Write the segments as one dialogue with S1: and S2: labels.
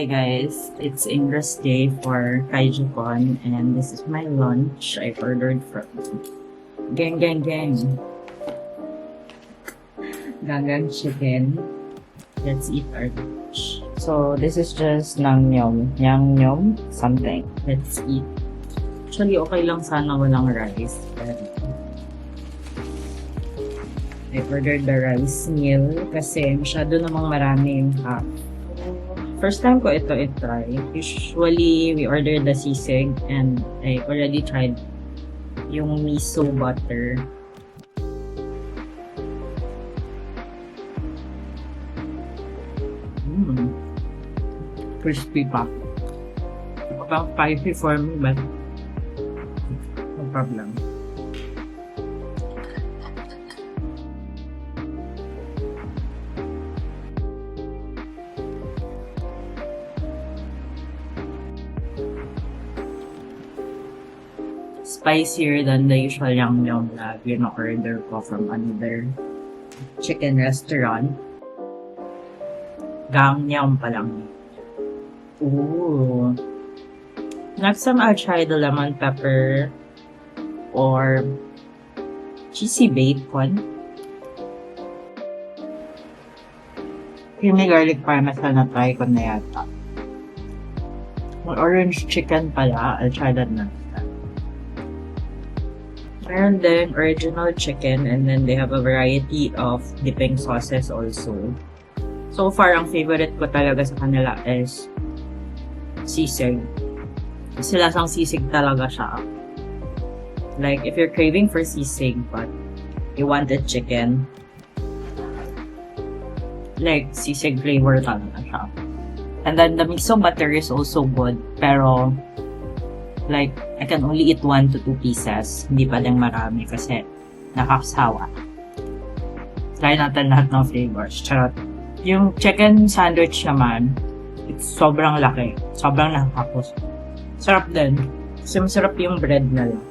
S1: Hi guys, it's Ingra's day for KaijuCon and this is my lunch I ordered from Gang Gang Gang. Gang chicken. Let's eat our lunch. So this is just Naengmyeon something. Let's eat. Actually okay lang sana walang rice. But I ordered the rice meal kasi masyado namang marami yung half. First time ko ito i-try. Usually, we order the sisig and I already tried yung miso butter. Crispy pa. About spicy for me, but no problem. Spicier than the usual Naengmyeon na order ko from another chicken restaurant. Gangnyeom pa lang. Ooh. Next time I'll try the lemon pepper or cheesy bacon. Creamy garlic parmesan na try ko na yata. Orange chicken pala, I'll try that next time. Meron din original chicken and then they have a variety of dipping sauces also. So far, ang favorite ko talaga sa kanila is sisig. Kasi lasang sisig talaga siya. Like, if you're craving for sisig but you wanted chicken, like, sisig flavor talaga siya. And then, the miso butter is also good, pero like, I can only eat 1 to 2 pieces. Hindi pa din marami kasi nakakasawa. Try natin lahat ng flavors. Charot. Yung chicken sandwich naman, it's sobrang laki. Sobrang nakakapos. Sarap din. Kasi masarap yung bread na lang.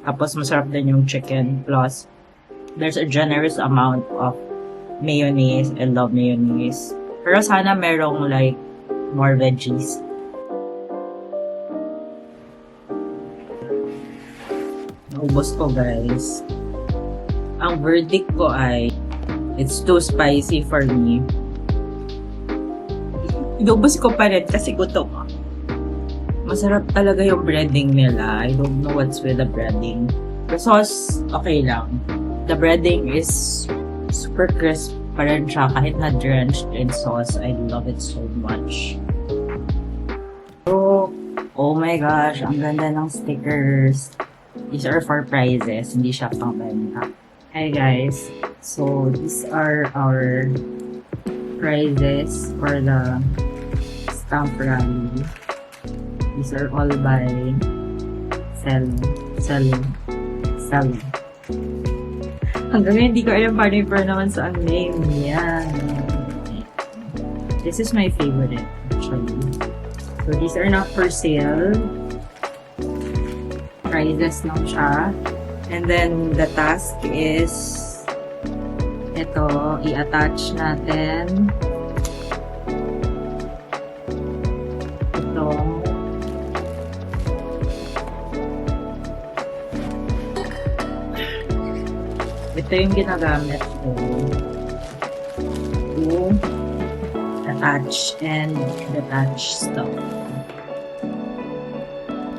S1: Tapos masarap din yung chicken. Plus, there's a generous amount of mayonnaise. I love mayonnaise. Pero sana merong like more veggies. Naubos ko guys. Ang verdict ko ay it's too spicy for me. Inubos ko pa rin kasi gutom ako. Masarap talaga yung breading nila. I don't know what's with the breading. The sauce, okay lang. The breading is super crisp pa rin siya kahit na drenched in sauce. I love it so much. Oh my gosh, ang ganda ng stickers. These are for prizes, hindi siya pang benta. Hi guys, so these are our prizes for the stamp rally. These are all by Selling. Hanggang ngayon, hindi ko alam paano yung pronounce ang name. Yan. This is my favorite, actually. So, these are not for sale. Prizes lang siya. And then, the task is ito, i-attach natin itong ito yung ginagamit ko to attach and detach stuff.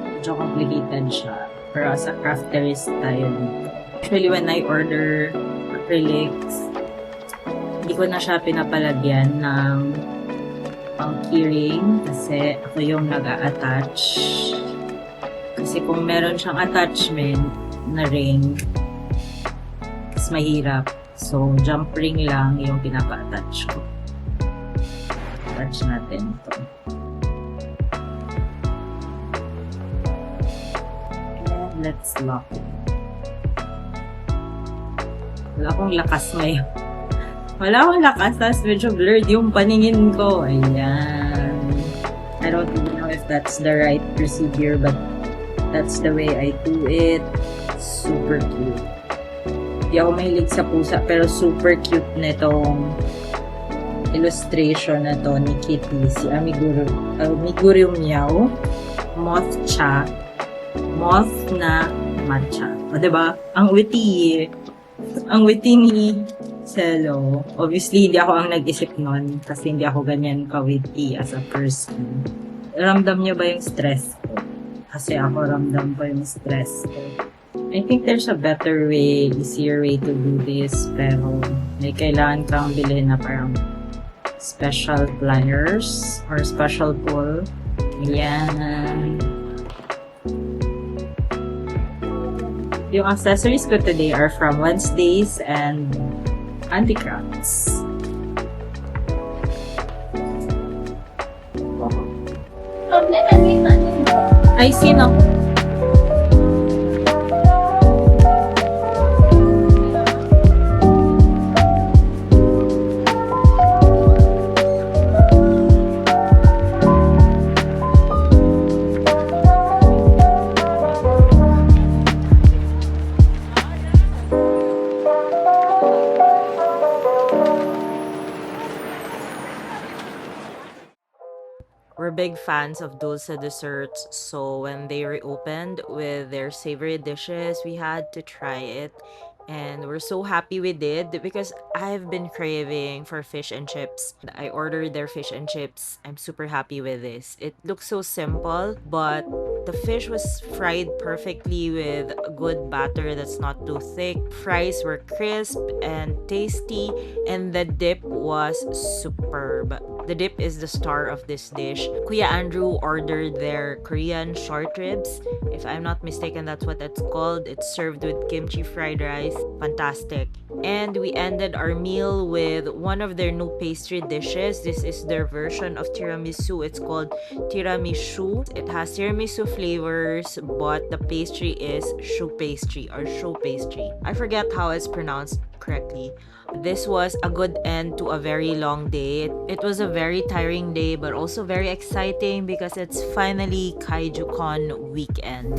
S1: Medyo complicated siya. Pero as a crafterist tayo dito. Actually, when I order acrylics, hindi ko na siya pinapalagyan ng pang keyring kasi ako yung nag-a-attach. Kasi kung meron siyang attachment na ring, mas mahirap. So, jump ring lang yung pinapa-attach ko. Attach natin ito. Let's lock it. Wala akong lakas ngayon. Wala akong lakas. Tapos medyo blurred yung paningin ko. Ayan. I don't even know if that's the right procedure, but that's the way I do it. Super cute. Di ako mahilig sa pusa, pero super cute nitong illustration na to ni Kitty, si Amigurumi Meow, moth cha, moth na matcha. O, diba? Ang witty. Ang witty ni Cello. Obviously, hindi ako ang nag-isip nun kasi hindi ako ganyan ka-witty as a person. Ramdam niyo ba yung stress ko? Kasi ako ramdam ko yung stress ko. I think there's a better way, easier way to do this, pero may kailangan kang bilhin na parang special pliers or special tool. Yan. Yung accessories ko today are from Wednesdays and Handicrafts. Ay, sino? We're big fans of Dulce Desserts, so when they reopened with their savory dishes, we had to try it. And we're so happy we did because I've been craving for fish and chips. I ordered their fish and chips. I'm super happy with this. It looks so simple, but the fish was fried perfectly with a good batter that's not too thick. Fries were crisp and tasty, and the dip was superb. The dip is the star of this dish. Kuya Andrew ordered their Korean short ribs. If I'm not mistaken, that's what it's called. It's served with kimchi fried rice. Fantastic. And we ended our meal with one of their new pastry dishes. This is their version of tiramisu. It's called tiramisu. It has tiramisu flavors, but the pastry is choux pastry or choux pastry. I forget how it's pronounced correctly. This was a good end to a very long day. It was a very tiring day, but also very exciting because it's finally KaijuCon weekend.